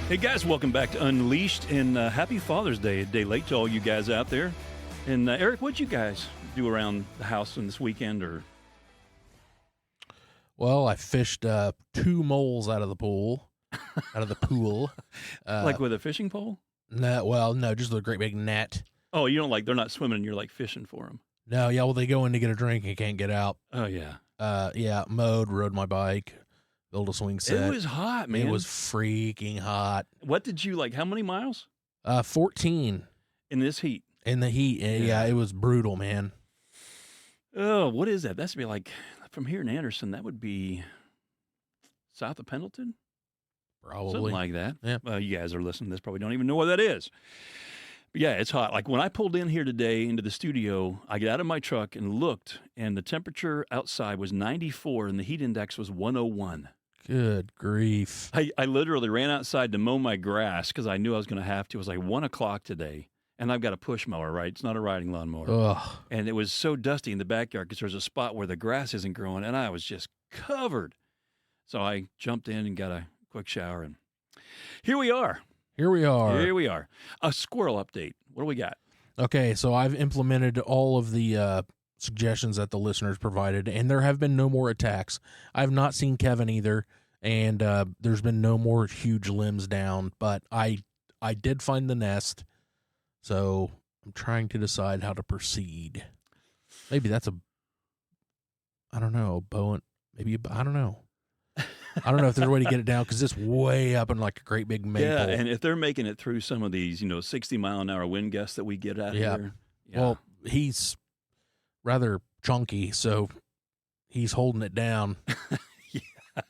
Hey guys, welcome back to Unleashed, and happy Father's Day, a day late to all you guys out there. And Eric, what'd you guys do around the house on this weekend? Or Well, I fished 2 moles out of the pool. like with a fishing pole? No, just a great big net. Oh, you don't they're not swimming and you're like fishing for them. No, yeah, well, they go in to get a drink and can't get out. Oh, yeah. Rode my bike, built a swing set. It was hot, man. It was freaking hot. What did you how many miles? 14 In this heat? in the heat. Yeah, it was brutal, man. Oh, what is that? That's to be like, from here in Anderson, that would be south of Pendleton? Probably. Something like that. Yeah. Well, you guys are listening to this, probably don't even know what that is. But yeah, it's hot. Like when I pulled in here today into the studio, I got out of my truck and looked, and the temperature outside was 94 and the heat index was 101. Good grief. I literally ran outside to mow my grass because I knew I was going to have to. It was like 1 o'clock today, and I've got a push mower, right? It's not a riding lawnmower. Ugh. And it was so dusty in the backyard because there's a spot where the grass isn't growing, and I was just covered. So I jumped in and got a quick shower, and here we are. Here we are. Here we are. A squirrel update. What do we got? Okay, so I've implemented all of the suggestions that the listeners provided, and there have been no more attacks. I've not seen Kevin either, and there's been no more huge limbs down, but I did find the nest, so I'm trying to decide how to proceed. Maybe that's I don't know, I don't know. I don't know if there's a way to get it down because it's way up in like a great big maple. Yeah, and if they're making it through some of these, 60-mile-an-hour wind gusts that we get out here. Yeah. Well, he's rather chunky, so he's holding it down. Yeah.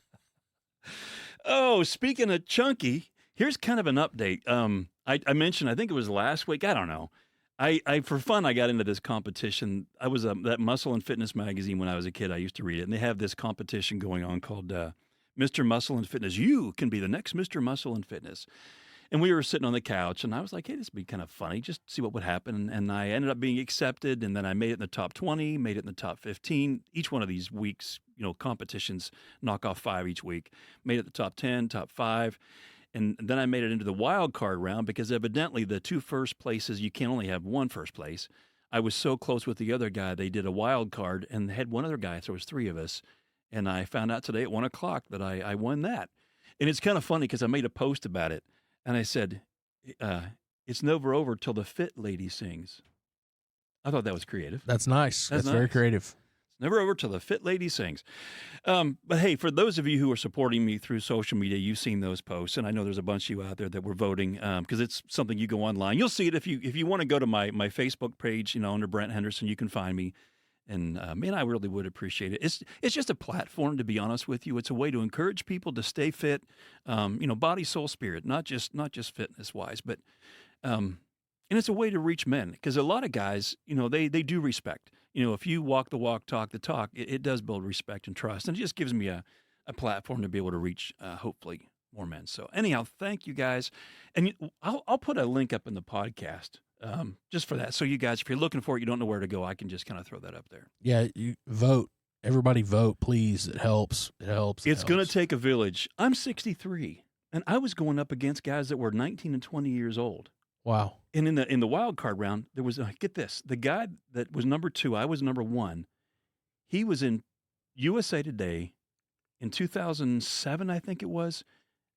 Oh, speaking of chunky, here's kind of an update. I mentioned, I think it was last week, I don't know. I for fun, I got into this competition. I was that Muscle and Fitness magazine when I was a kid. I used to read it, and they have this competition going on called Mr. Muscle and Fitness. You can be the next Mr. Muscle and Fitness. And we were sitting on the couch, and I was like, hey, this would be kind of funny, just see what would happen. And I ended up being accepted, and then I made it in the top 20, made it in the top 15. Each one of these weeks, competitions knock off 5 each week. Made it the top 10, top 5. And then I made it into the wild card round because evidently the 2 first places, you can only have 1 first place. I was so close with the other guy, they did a wild card and had one other guy, so there was 3 of us. And I found out today at 1 o'clock that I won that. And it's kind of funny because I made a post about it. And I said, it's never over till the fit lady sings. I thought that was creative. That's nice. That's very nice. creative. It's never over till the fit lady sings. But hey, for those of you who are supporting me through social media, you've seen those posts. And I know there's a bunch of you out there that were voting because it's something you go online. You'll see it if you want to go to my Facebook page, under Brent Henderson, you can find me. And man, I really would appreciate it. It's just a platform, to be honest with you. It's a way to encourage people to stay fit, body, soul, spirit, not just fitness wise, but and it's a way to reach men because a lot of guys, they do respect. If you walk the walk, talk the talk, it does build respect and trust, and it just gives me a platform to be able to reach hopefully more men. So anyhow, thank you guys, and I'll put a link up in the podcast. Just for that. So you guys, if you're looking for it, you don't know where to go, I can just kind of throw that up there. Yeah, you vote. Everybody vote, please. It helps. It's going to take a village. I'm 63, and I was going up against guys that were 19 and 20 years old. Wow. And in the wild card round, there was, get this, the guy that was number 2, I was number 1. He was in USA Today in 2007, I think it was.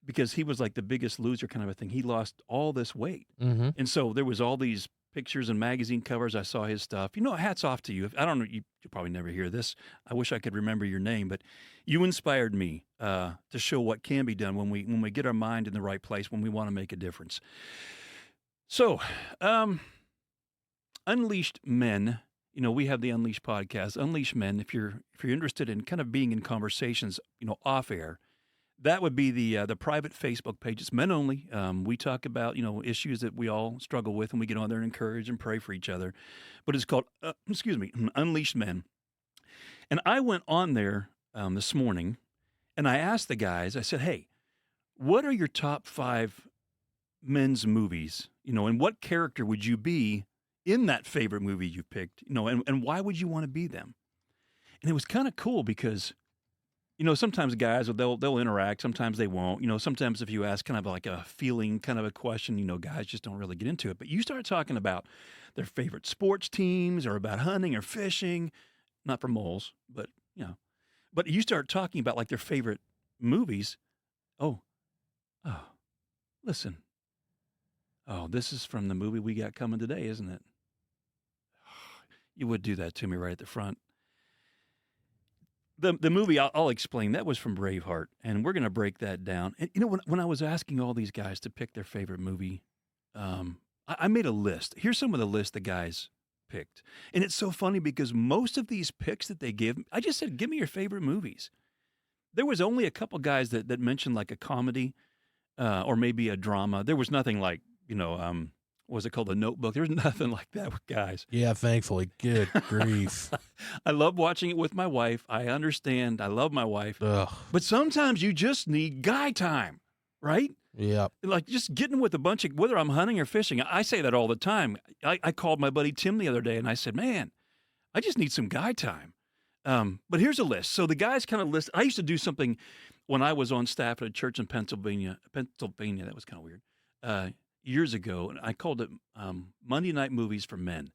Because he was like the biggest loser kind of a thing. He lost all this weight. Mm-hmm. And so there was all these pictures and magazine covers. I saw his stuff. Hats off to you. I don't know, you'll probably never hear this. I wish I could remember your name, but you inspired me to show what can be done when we get our mind in the right place, when we want to make a difference. So, Unleashed Men, we have the Unleashed podcast. Unleashed Men, if you're interested in kind of being in conversations, off air, that would be the private Facebook page. It's men only. We talk about, issues that we all struggle with, and we get on there and encourage and pray for each other. But it's called, Unleashed Men. And I went on there this morning, and I asked the guys, I said, hey, what are your top 5 men's movies? And what character would you be in that favorite movie you picked? And why would you want to be them? And it was kind of cool because sometimes guys they'll interact, sometimes they won't. Sometimes if you ask kind of like a feeling kind of a question, guys just don't really get into it. But you start talking about their favorite sports teams or about hunting or fishing, not for moles, but but you start talking about like their favorite movies. Oh, oh, listen. Oh, this is from the movie we got coming today, isn't it? You would do that to me right at the front. The movie, I'll explain, that was from Braveheart, and we're going to break that down. And when I was asking all these guys to pick their favorite movie, I made a list. Here's some of the list the guys picked. And it's so funny because most of these picks that they give, I just said, give me your favorite movies. There was only a couple guys that mentioned like a comedy or maybe a drama. There was nothing like, what was it called? The Notebook. There's nothing like that with guys. Yeah, thankfully. Good grief. I love watching it with my wife. I understand. I love my wife. Ugh. But sometimes you just need guy time, right? Yeah. Like just getting with a bunch of, whether I'm hunting or fishing. I say that all the time. I called my buddy Tim the other day and I said, man, I just need some guy time. But here's a list. So the guys kind of list. I used to do something when I was on staff at a church in Pennsylvania. That was kind of weird. Years ago, and I called it Monday Night Movies for Men.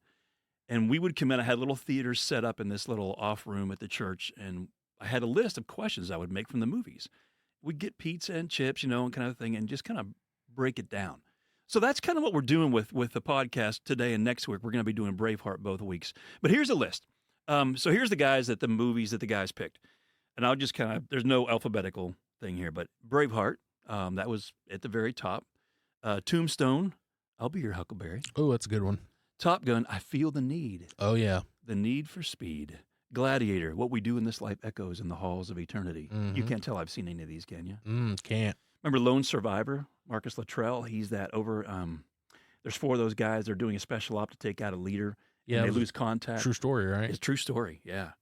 And we would come in. I had a little theater set up in this little off room at the church, and I had a list of questions I would make from the movies. We'd get pizza and chips, and kind of thing, and just kind of break it down. So that's kind of what we're doing with the podcast today and next week. We're going to be doing Braveheart both weeks. But here's a list. So here's the movies that the guys picked. And I'll just there's no alphabetical thing here, but Braveheart, that was at the very top. Tombstone, I'll Be Your Huckleberry. Oh, that's a good one. Top Gun, I Feel the Need. Oh, yeah. The Need for Speed. Gladiator, What We Do in This Life Echoes in the Halls of Eternity. Mm-hmm. You can't tell I've seen any of these, can you? Can't. Remember Lone Survivor? Marcus Luttrell, he's that over. There's 4 of those guys. They're doing a special op to take out a leader. Yeah, and they lose contact. True story, right? It's a true story, yeah.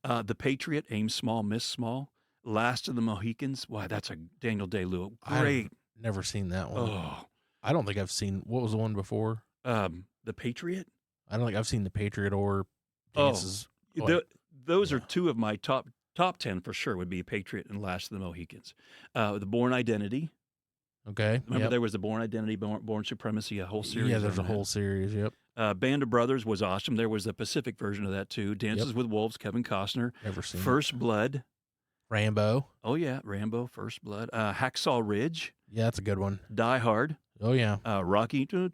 The Patriot, Aim Small, Miss Small. Last of the Mohicans. Wow, that's a Daniel Day-Lewis. Great. I've never seen that one. Oh. I don't think I've seen, what was the one before? The Patriot? I don't think I've seen The Patriot or Dances. Those are 2 of my top 10 for sure would be Patriot and Last of the Mohicans. The Bourne Identity. Okay. Remember there was the Bourne Identity, Bourne Supremacy, a whole series. Yeah, there's a whole series, yep. Band of Brothers was awesome. There was a Pacific version of that too. Dances with Wolves, Kevin Costner. Never seen First Blood. Rambo. Oh, yeah, Rambo, First Blood. Hacksaw Ridge. Yeah, that's a good one. Die Hard. Oh, yeah. Rocky. Oh,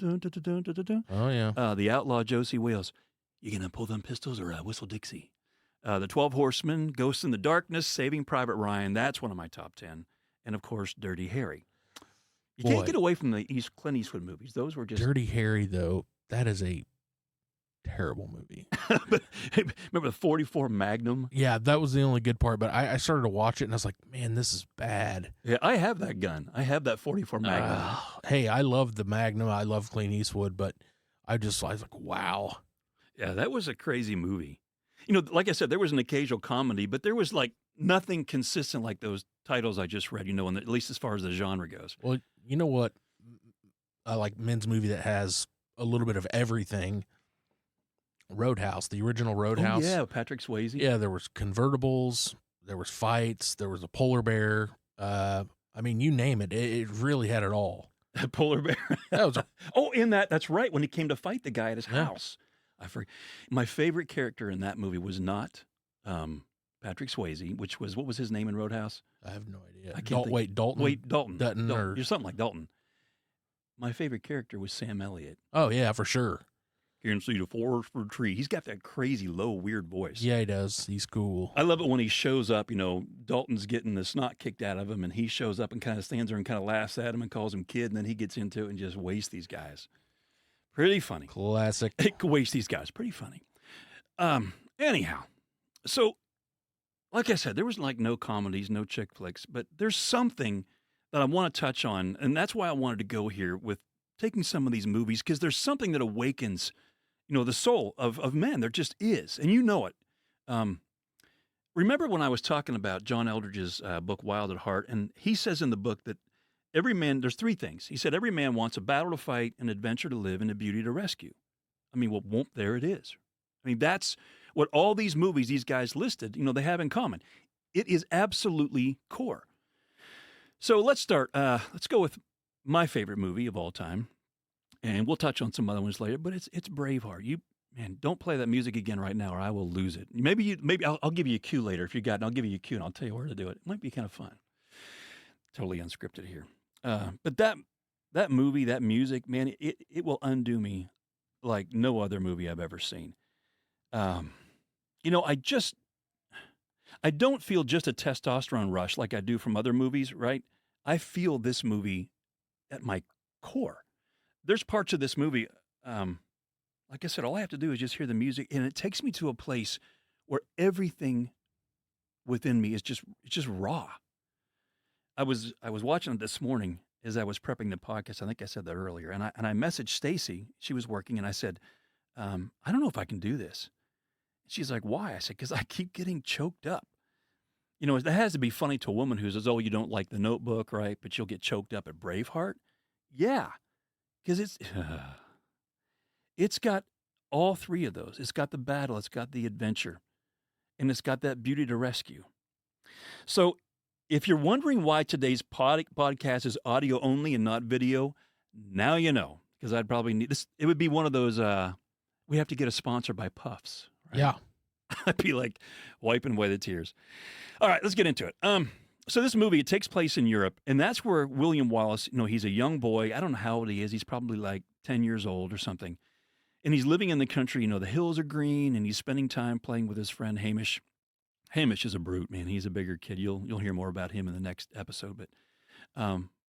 yeah. The Outlaw Josie Wales. You gonna pull them pistols or whistle Dixie? The 12 Horsemen, Ghosts in the Darkness, Saving Private Ryan. That's one of my top 10. And, of course, Dirty Harry. You can't get away from the Clint Eastwood movies. Those were just... Dirty Harry, though, that is a terrible movie. But remember the 44 Magnum? Yeah, that was the only good part, but I started to watch it, and I was like, man, this is bad. Yeah, I have that gun. I have that 44 Magnum. Hey, I love the Magnum. I love Clint Eastwood, but I was like, wow. Yeah, that was a crazy movie. Like I said, there was an occasional comedy, but there was like nothing consistent like those titles I just read, and at least as far as the genre goes. Well, you know what? I like men's movie that has a little bit of everything. Roadhouse, the original Roadhouse. Oh, yeah, Patrick Swayze. Yeah, there was convertibles, there was fights, there was a polar bear. I mean, you name it. It really had it all. Polar bear. That was that's right. When he came to fight the guy at his house. I forget. My favorite character in that movie was not Patrick Swayze, which was, what was his name in Roadhouse? I have no idea. Dalton. Dalton. Dutton. Or... You're something like Dalton. My favorite character was Sam Elliott. Oh, yeah, for sure. Can see the forest for a tree. He's got that crazy, low, weird voice. Yeah, he does. He's cool. I love it when he shows up, Dalton's getting the snot kicked out of him, and he shows up and kind of stands there and kind of laughs at him and calls him kid, and then he gets into it and just wastes these guys. Pretty funny. Classic. Wastes these guys. Pretty funny. Anyhow, so, like I said, there was like no comedies, no chick flicks, but there's something that I want to touch on, and that's why I wanted to go here with taking some of these movies, because there's something that awakens the soul of men. There just is, and you know it. Remember when I was talking about John Eldridge's book, Wild at Heart, and he says in the book that every man, there's 3 things. He said, every man wants a battle to fight, an adventure to live, and a beauty to rescue. I mean, there it is. I mean, that's what all these movies, these guys listed, they have in common. It is absolutely core. So let's start. Let's go with my favorite movie of all time, and we'll touch on some other ones later. But it's Braveheart. You man, don't play that music again right now, or I will lose it. Maybe I'll give you a cue later if you got it. I'll give you a cue and I'll tell you where to do it. It might be kind of fun. Totally unscripted here. But that movie, that music, man, it will undo me like no other movie I've ever seen. Um, you know, I don't feel just a testosterone rush like I do from other movies, right? I feel this movie at my core. There's parts of this movie, um, like I said, all I have to do is just hear the music, and it takes me to a place where everything within me is just it's just raw. I was watching it this morning as I was prepping the podcast. I think I said that earlier, and I messaged Stacy. She was working, and I said, I don't know if I can do this. She's like, why? I said, because I keep getting choked up. You know, that has to be funny to a woman who says, oh, you don't like the Notebook, right? But you'll get choked up at Braveheart. Yeah, because it's got all three of those. It's got the battle, it's got the adventure, and it's got that beauty to rescue. So, if you're wondering why today's podcast is audio only and not video, now you know. Because I'd probably need this. It would be one of those. We have to get a sponsor by Puffs. Right? Yeah. I'd be like wiping away the tears. All right, let's get into it. So this movie, it takes place in Europe, and that's where William Wallace, you know, he's a young boy. I don't know how old he is. He's probably like 10 years old or something. And he's living in the country. You know, the hills are green, and he's spending time playing with his friend Hamish. Hamish is a brute, man. He's a bigger kid. You'll hear more about him in the next episode. But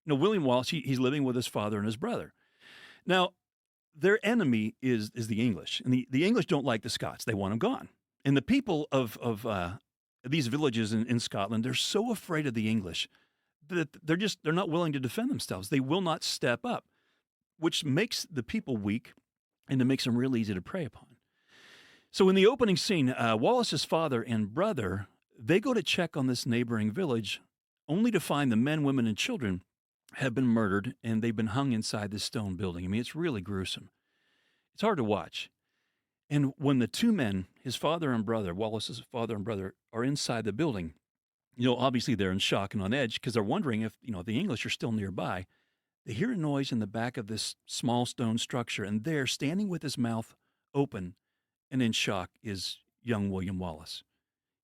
William Wallace, he's living with his father and his brother. Now, their enemy is the English, and the English don't like the Scots. They want them gone. And the people of these villages in Scotland, they're so afraid of the English that they're not willing to defend themselves. They will not step up, which makes the people weak, and it makes them real easy to prey upon. So in the opening scene, Wallace's father and brother, they go to check on this neighboring village, only to find the men, women, and children have been murdered, and they've been hung inside this stone building. I mean, it's really gruesome. It's hard to watch. And when the two men, his father and brother, Wallace's father and brother, are inside the building, you know, obviously they're in shock and on edge because they're wondering if, you know, the English are still nearby. They hear a noise in the back of this small stone structure, and there, standing with his mouth open and in shock, is young William Wallace.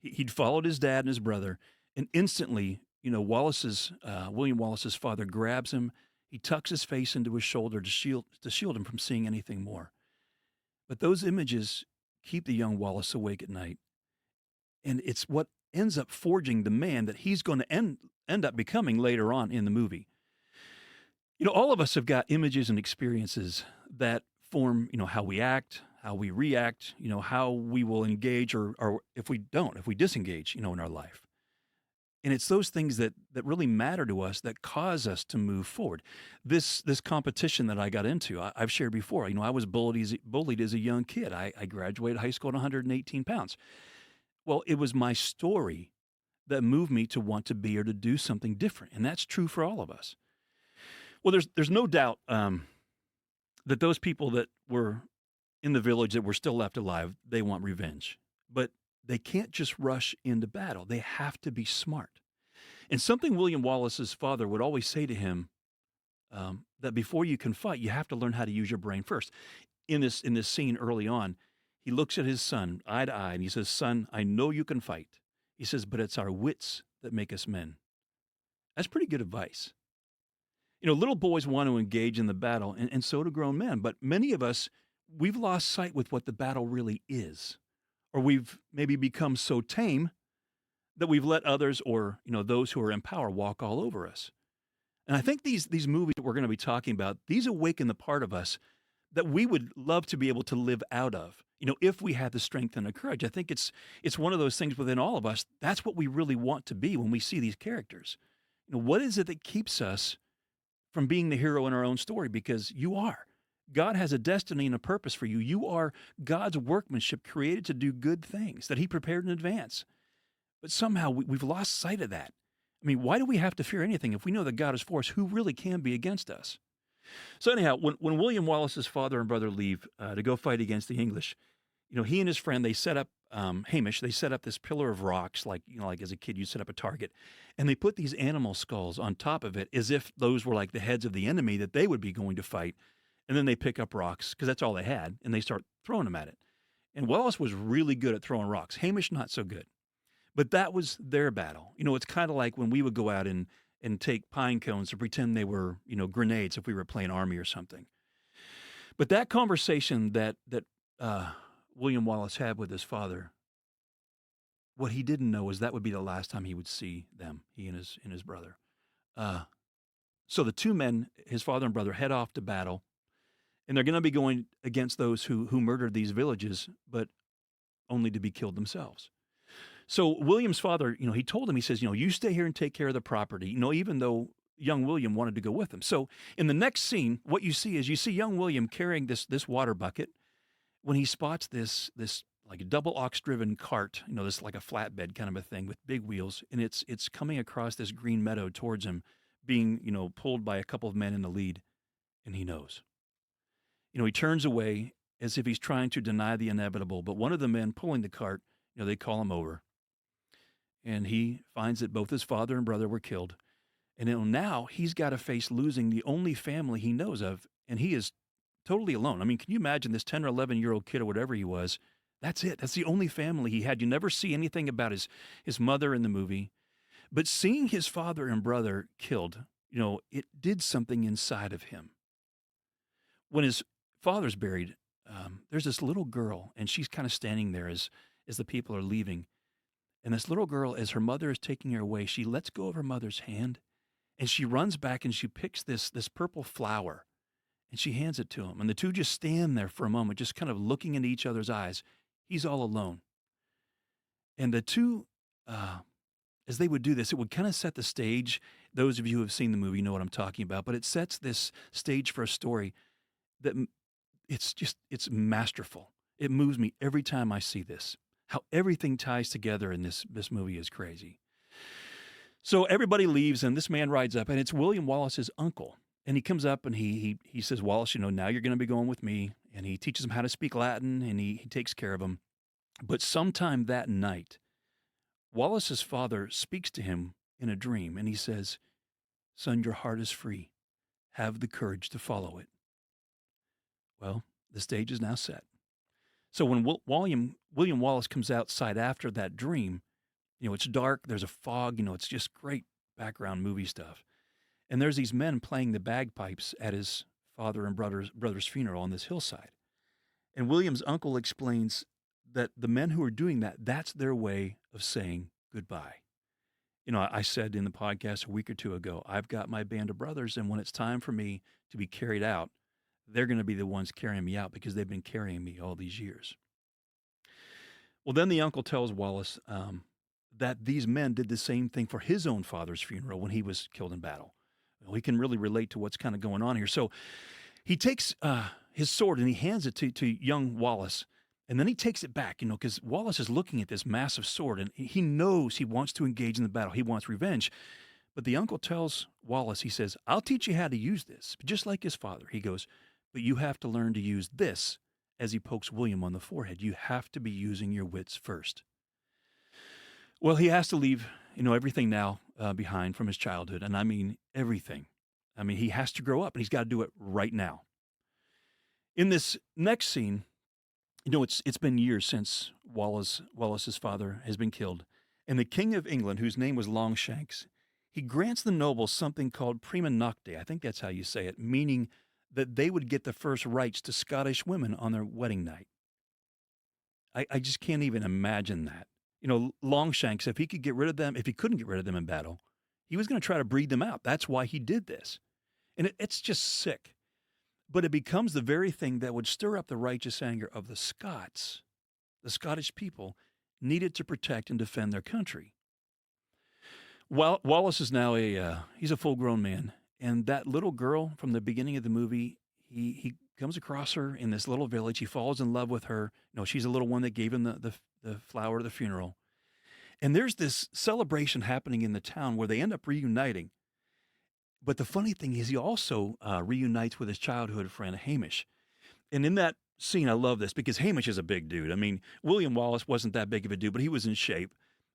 He'd followed his dad and his brother, and instantly, you know, William Wallace's father grabs him. He tucks his face into his shoulder to shield him from seeing anything more. But those images keep the young Wallace awake at night, and it's what ends up forging the man that he's going to end up becoming later on in the movie. You know, all of us have got images and experiences that form, you know, how we act, how we react, you know, how we will engage or if we disengage, you know, in our life. And it's those things that really matter to us that cause us to move forward. This competition that I got into, I've shared before. You know, I was bullied as a young kid. I graduated high school at 118 pounds. Well, it was my story that moved me to want to be or to do something different, and that's true for all of us. Well, there's no doubt that those people that were in the village that were still left alive, they want revenge, but they can't just rush into battle. They have to be smart. And something William Wallace's father would always say to him, that before you can fight, you have to learn how to use your brain first. In this scene early on, he looks at his son eye to eye, and he says, "Son, I know you can fight." He says, "But it's our wits that make us men." That's pretty good advice. You know, little boys want to engage in the battle, and so do grown men. But many of us, we've lost sight with what the battle really is. Or we've maybe become so tame that we've let others or, you know, those who are in power walk all over us. And I think these movies that we're going to be talking about, these awaken the part of us that we would love to be able to live out of, you know, if we had the strength and the courage. I think it's one of those things within all of us. That's what we really want to be when we see these characters. You know, what is it that keeps us from being the hero in our own story? Because you are. God has a destiny and a purpose for you. You are God's workmanship created to do good things that he prepared in advance. But somehow we've lost sight of that. I mean, why do we have to fear anything if we know that God is for us? Who really can be against us? So anyhow, when William Wallace's father and brother leave to go fight against the English, He and his friend, they set up, Hamish, they set up this pillar of rocks, like, like as a kid, you set up a target, and they put these animal skulls on top of it as if those were like the heads of the enemy that they would be going to fight. And then they pick up rocks because that's all they had, and they start throwing them at it. And Wallace was really good at throwing rocks. Hamish, not so good. But that was their battle. It's kind of like when we would go out and take pine cones to pretend they were, grenades if we were playing army or something. But that conversation that William Wallace had with his father, what he didn't know is that would be the last time he would see them, he and his brother. Uh, so the two men, his father and brother, head off to battle, and they're going to be going against those who murdered these villages, but only to be killed themselves. So William's father, he told him, he says, you stay here and take care of the property, even though young William wanted to go with him. So in the next scene, what you see is you see young William carrying this water bucket when he spots this like a double ox driven cart, this like a flatbed kind of a thing with big wheels, and it's coming across this green meadow towards him, being, pulled by a couple of men in the lead, and he knows. He turns away as if he's trying to deny the inevitable, but one of the men pulling the cart, they call him over, and he finds that both his father and brother were killed. And now he's got to face losing the only family he knows of, and he is totally alone. I mean, can you imagine this 10 or 11-year-old kid or whatever he was? That's it. That's the only family he had. You never see anything about his mother in the movie. But seeing his father and brother killed, it did something inside of him. When his father's buried, there's this little girl, and she's kind of standing there as the people are leaving. And this little girl, as her mother is taking her away, she lets go of her mother's hand, and she runs back and she picks this purple flower, and she hands it to him. And the two just stand there for a moment, just kind of looking into each other's eyes. He's all alone. And the two, as they would do this, it would kind of set the stage. Those of you who have seen the movie know what I'm talking about, but it sets this stage for a story that it's masterful. It moves me every time I see this. How everything ties together in this movie is crazy. So everybody leaves, and this man rides up, and it's William Wallace's uncle. And he comes up and he says, Wallace, now you're going to be going with me. And he teaches him how to speak Latin, and he takes care of him. But sometime that night, Wallace's father speaks to him in a dream, and he says, son, your heart is free. Have the courage to follow it. Well, the stage is now set. So when William Wallace comes outside after that dream, it's dark, there's a fog, it's just great background movie stuff. And there's these men playing the bagpipes at his father and brother's funeral on this hillside. And William's uncle explains that the men who are doing that, that's their way of saying goodbye. I said in the podcast a week or two ago, I've got my band of brothers, and when it's time for me to be carried out, they're going to be the ones carrying me out because they've been carrying me all these years. Well, then the uncle tells Wallace that these men did the same thing for his own father's funeral when he was killed in battle. Well, he can really relate to what's kind of going on here. So he takes his sword and he hands it to young Wallace, and then he takes it back, because Wallace is looking at this massive sword, and he knows he wants to engage in the battle. He wants revenge. But the uncle tells Wallace, he says, I'll teach you how to use this, just like his father. He goes, but you have to learn to use this, as he pokes William on the forehead. You have to be using your wits first. Well, he has to leave, everything now behind from his childhood. And I mean, everything. I mean, he has to grow up, and he's got to do it right now. In this next scene, it's been years since Wallace's father has been killed. And the King of England, whose name was Longshanks, he grants the nobles something called prima nocte. I think that's how you say it, meaning that they would get the first rights to Scottish women on their wedding night. I just can't even imagine that. Longshanks, if he couldn't get rid of them in battle, he was going to try to breed them out. That's why he did this. And it's just sick. But it becomes the very thing that would stir up the righteous anger of the Scots. The Scottish people needed to protect and defend their country. Wallace is now he's a full-grown man. And that little girl from the beginning of the movie, he comes across her in this little village. He falls in love with her. She's the little one that gave him the flower at the funeral. And there's this celebration happening in the town where they end up reuniting. But the funny thing is he also reunites with his childhood friend, Hamish. And in that scene, I love this because Hamish is a big dude. I mean, William Wallace wasn't that big of a dude, but he was in shape.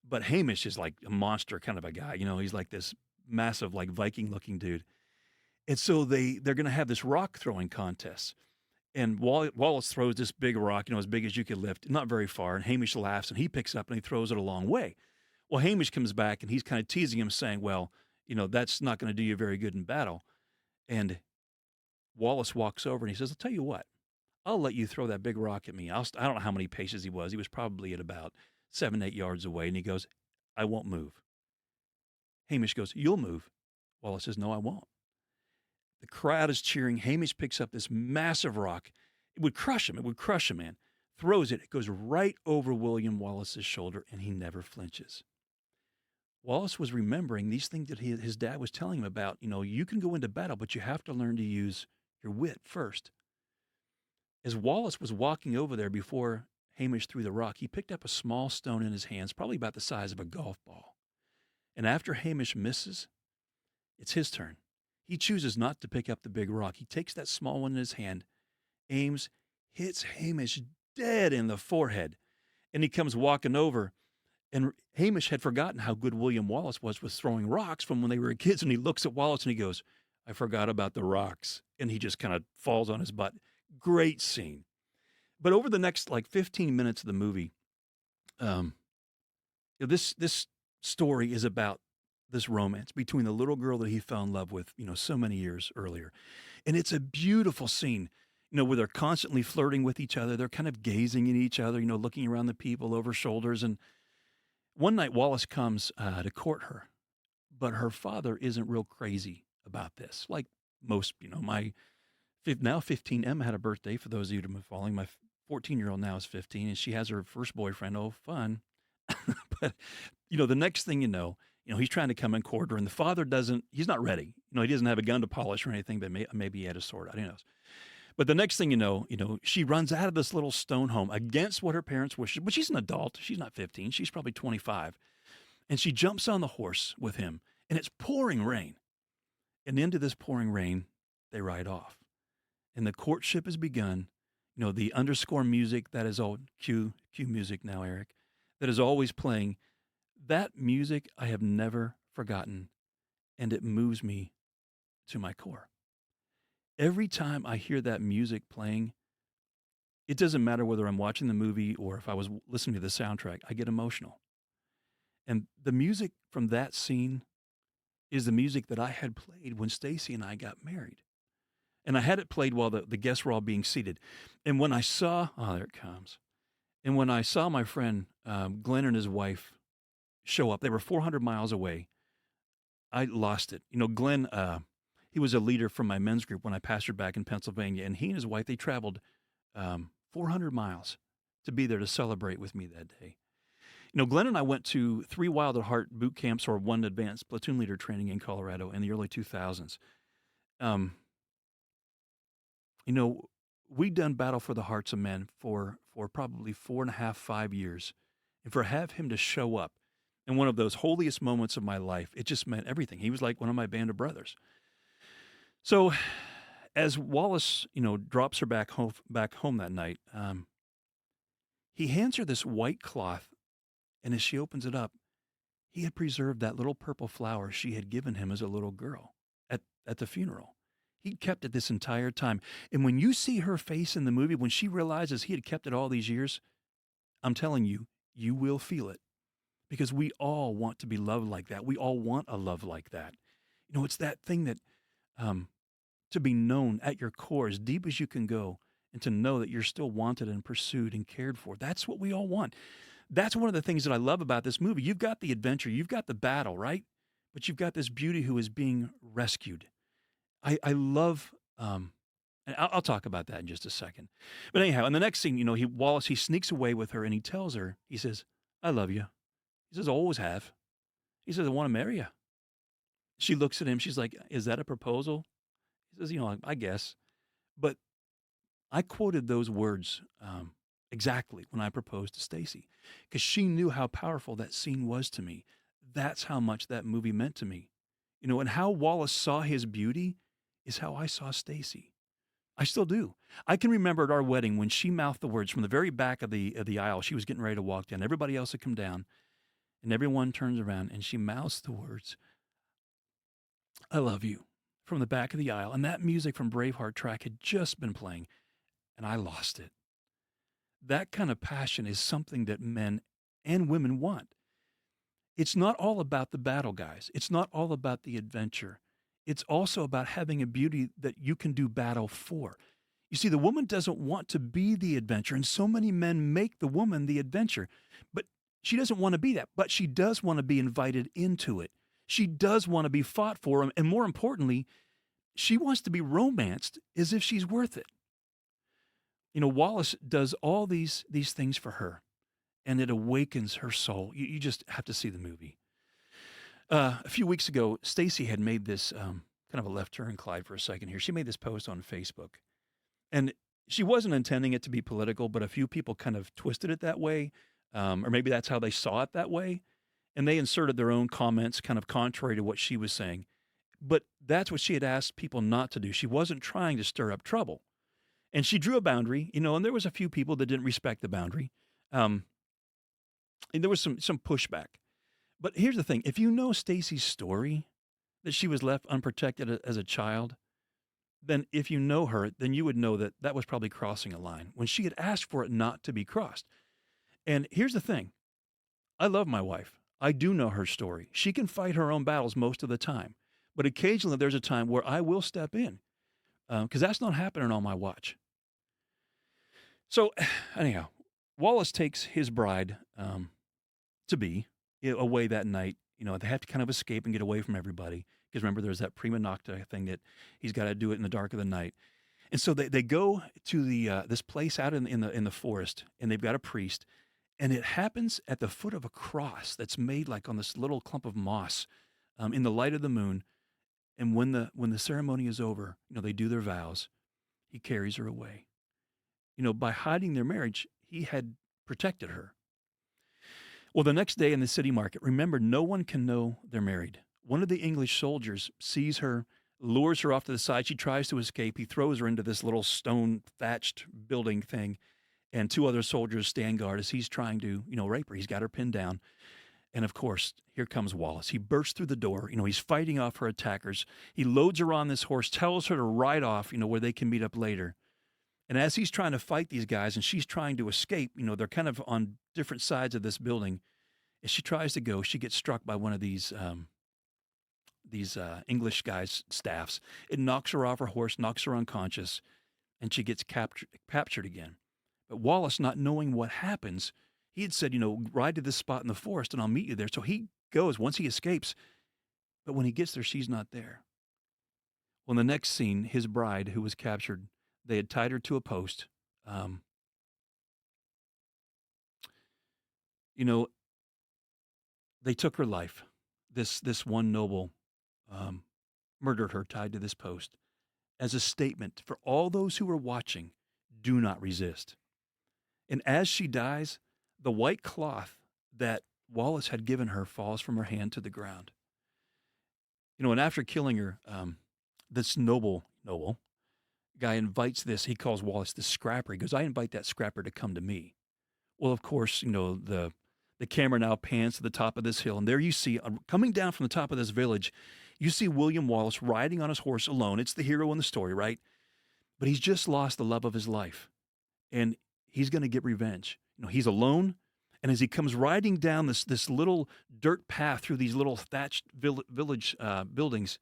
But Hamish is like a monster kind of a guy. You know, he's like this massive, like Viking looking dude. And so they're going to have this rock throwing contest. And Wallace throws this big rock, you know, as big as you could lift, not very far. And Hamish laughs and he picks up and he throws it a long way. Well, Hamish comes back and he's kind of teasing him, saying, well, you know, that's not going to do you very good in battle. And Wallace walks over and he says, I'll tell you what, I'll let you throw that big rock at me. I don't know how many paces he was. He was probably at about 7, 8 yards away. And he goes, I won't move. Hamish goes, you'll move. Wallace says, no, I won't. The crowd is cheering. Hamish picks up this massive rock. It would crush him. It would crush him, man. Throws it. It goes right over William Wallace's shoulder, and he never flinches. Wallace was remembering these things that his dad was telling him about. You know, you can go into battle, but you have to learn to use your wit first. As Wallace was walking over there before Hamish threw the rock, he picked up a small stone in his hands, probably about the size of a golf ball. And after Hamish misses, it's his turn. He chooses not to pick up the big rock. He takes that small one in his hand, aims, hits Hamish dead in the forehead. And he comes walking over. And Hamish had forgotten how good William Wallace was with throwing rocks from when they were kids. And he looks at Wallace and he goes, I forgot about the rocks. And he just kind of falls on his butt. Great scene. But over the next like 15 minutes of the movie, um, this story is about this romance between the little girl that he fell in love with, you know, so many years earlier. And it's a beautiful scene, you know, where they're constantly flirting with each other. They're kind of gazing at each other, you know, looking around the people over shoulders. And one night Wallace comes to court her, but her father isn't real crazy about this. Like most, you know, my now 15, Emma had a birthday, for those of you who have been following. My 14-year-old now is 15, and she has her first boyfriend. Oh, fun. But, you know, the next thing you know, he's trying to come and court her, and the father doesn't, he's not ready. You know, he doesn't have a gun to polish or anything, but maybe he had a sword. I don't know. But the next thing you know, she runs out of this little stone home against what her parents wish. But she's an adult. She's not 15. She's probably 25. And she jumps on the horse with him, and it's pouring rain. And into this pouring rain, they ride off. And the courtship has begun. You know, the underscore music that is all cue music now, Eric, that is always playing. That music I have never forgotten, and it moves me to my core. Every time I hear that music playing, it doesn't matter whether I'm watching the movie or if I was listening to the soundtrack, I get emotional. And the music from that scene is the music that I had played when Stacy and I got married. And I had it played while the guests were all being seated. And when I saw, oh, there it comes. And when I saw my friend Glenn and his wife show up, they were 400 miles away. I lost it. You know, Glenn, he was a leader from my men's group when I pastored back in Pennsylvania. And he and his wife, they traveled 400 miles to be there to celebrate with me that day. You know, Glenn and I went to 3 Wild at Heart boot camps or 1 advanced platoon leader training in Colorado in the early 2000s. Um, you know, we'd done Battle for the Hearts of Men for probably 4.5, 5 years. And for have him to show up in one of those holiest moments of my life, it just meant everything. He was like one of my band of brothers. So as Wallace, you know, drops her back home that night, he hands her this white cloth. And as she opens it up, he had preserved that little purple flower she had given him as a little girl at the funeral. He'd kept it this entire time. And when you see her face in the movie, when she realizes he had kept it all these years, I'm telling you, you will feel it. Because we all want to be loved like that. We all want a love like that. You know, it's that thing that to be known at your core as deep as you can go and to know that you're still wanted and pursued and cared for. That's what we all want. That's one of the things that I love about this movie. You've got the adventure, you've got the battle, right? But you've got this beauty who is being rescued. I love, and I'll talk about that in just a second. But anyhow, in the next scene, you know, Wallace, he sneaks away with her and he tells her, he says, I love you. He says, I always have. He says, I want to marry you. She looks at him. She's like, is that a proposal? He says, you know, I guess. But I quoted those words exactly when I proposed to Stacy because she knew how powerful that scene was to me. That's how much that movie meant to me. You know, and how Wallace saw his beauty is how I saw Stacy. I still do. I can remember at our wedding when she mouthed the words from the very back of the aisle. She was getting ready to walk down. Everybody else had come down, and everyone turns around, and she mouths the words, "I love you," from the back of the aisle. And that music from Braveheart track had just been playing, and I lost it. That kind of passion is something that men and women want. It's not all about the battle, guys. It's not all about the adventure. It's also about having a beauty that you can do battle for. You see, the woman doesn't want to be the adventure, and so many men make the woman the adventure. But she doesn't want to be that, but she does want to be invited into it. She does want to be fought for, and more importantly, she wants to be romanced as if she's worth it. Wallace does all these things for her, and it awakens her soul. You just have to see the movie. A few weeks ago, Stacy had made this kind of a left turn, Clyde, for a second here. She made this post on Facebook, and she wasn't intending it to be political, but a few people kind of twisted it that way, or maybe that's how they saw it that way, and they inserted their own comments, kind of contrary to what she was saying. But that's what she had asked people not to do. She wasn't trying to stir up trouble, and she drew a boundary, and there was a few people that didn't respect the boundary, um, and there was some pushback. But here's the thing: if you know Stacy's story, that she was left unprotected as a child, then if you know her, then you would know that that was probably crossing a line when she had asked for it not to be crossed. And here's the thing: I love my wife. I do know her story. She can fight her own battles most of the time, but occasionally there's a time where I will step in because that's not happening on my watch. So, anyhow, Wallace takes his bride to be away that night. They have to kind of escape and get away from everybody because remember, there's that prima nocta thing that he's got to do it in the dark of the night. And so they go to the this place out in the forest, and they've got a priest, and it happens at the foot of a cross that's made like on this little clump of moss, in the light of the moon. And when the ceremony is over, they do their vows. He carries her away. By hiding their marriage, he had protected her. Well, the next day in the city market, remember, no one can know they're married. One of the English soldiers sees her, lures her off to the side. She tries to escape. He throws her into this little stone thatched building thing, and two other soldiers stand guard as he's trying to, rape her. He's got her pinned down. And of course, here comes Wallace. He bursts through the door. He's fighting off her attackers. He loads her on this horse, tells her to ride off, where they can meet up later. And as he's trying to fight these guys and she's trying to escape, they're kind of on different sides of this building. As she tries to go, she gets struck by one of these English guys' staffs. It knocks her off her horse, knocks her unconscious, and she gets captured again. But Wallace, not knowing what happens, he had said, ride to this spot in the forest and I'll meet you there. So he goes once he escapes. But when he gets there, she's not there. Well, in the next scene, his bride, who was captured, they had tied her to a post. Um, you know, they took her life. This one noble um, murdered her, tied to this post, as a statement for all those who were watching: do not resist. And as she dies, the white cloth that Wallace had given her falls from her hand to the ground. And after killing her, this noble guy invites this. He calls Wallace the scrapper. He goes, "I invite that scrapper to come to me." Well, of course, the camera now pans to the top of this hill, and there you see, coming down from the top of this village, you see William Wallace riding on his horse alone. It's the hero in the story, right? But he's just lost the love of his life, and he's going to get revenge. He's alone, and as he comes riding down this little dirt path through these little thatched village buildings,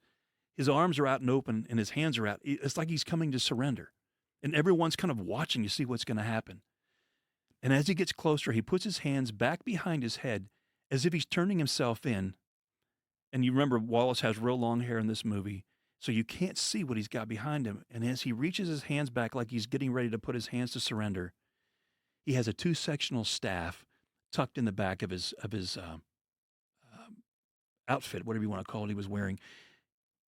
his arms are out and open, and his hands are out. It's like he's coming to surrender, and everyone's kind of watching to see what's going to happen. And as he gets closer, he puts his hands back behind his head as if he's turning himself in. And you remember Wallace has real long hair in this movie, so you can't see what he's got behind him. And as he reaches his hands back like he's getting ready to put his hands to surrender, he has a two-sectional staff tucked in the back of his outfit, whatever you want to call it, he was wearing.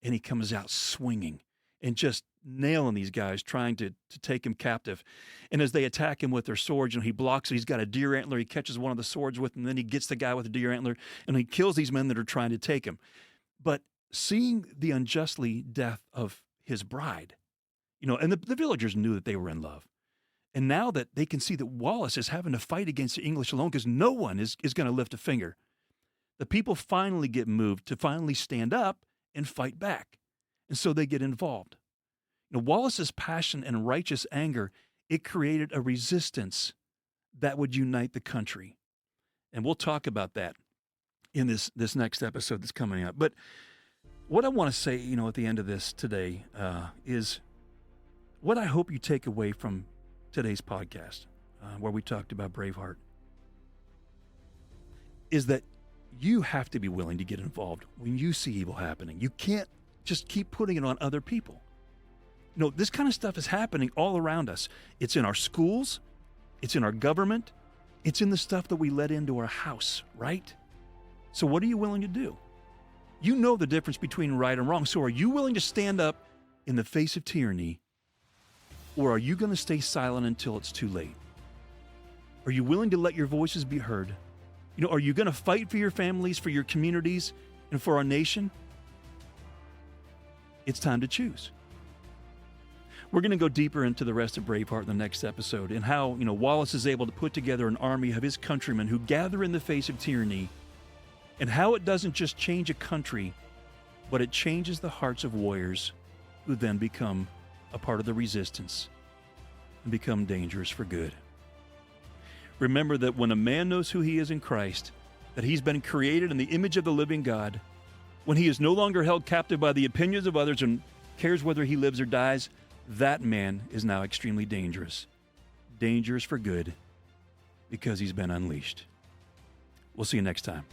And he comes out swinging and just nailing these guys, trying to take him captive. And as they attack him with their swords, he blocks it. He's got a deer antler. He catches one of the swords with him. Then he gets the guy with the deer antler, and he kills these men that are trying to take him. But seeing the unjustly death of his bride, And the villagers knew that they were in love. And now that they can see that Wallace is having to fight against the English alone because no one is going to lift a finger, the people finally get moved to finally stand up and fight back. And so they get involved. Wallace's passion and righteous anger, it created a resistance that would unite the country. And we'll talk about that in this next episode that's coming up. But what I want to say, at the end of this today is what I hope you take away from today's podcast, where we talked about Braveheart, is that you have to be willing to get involved when you see evil happening. You can't just keep putting it on other people. This kind of stuff is happening all around us. It's in our schools. It's in our government. It's in the stuff that we let into our house, right? So what are you willing to do? You know the difference between right and wrong. So are you willing to stand up in the face of tyranny, or are you going to stay silent until it's too late? Are you willing to let your voices be heard? Are you going to fight for your families, for your communities, and for our nation? It's time to choose. We're going to go deeper into the rest of Braveheart in the next episode, and how, Wallace is able to put together an army of his countrymen who gather in the face of tyranny, and how it doesn't just change a country, but it changes the hearts of warriors who then become a part of the resistance and become dangerous for good. Remember that when a man knows who he is in Christ, that he's been created in the image of the living God, when he is no longer held captive by the opinions of others and cares whether he lives or dies, that man is now extremely dangerous. Dangerous for good, because he's been unleashed. We'll see you next time.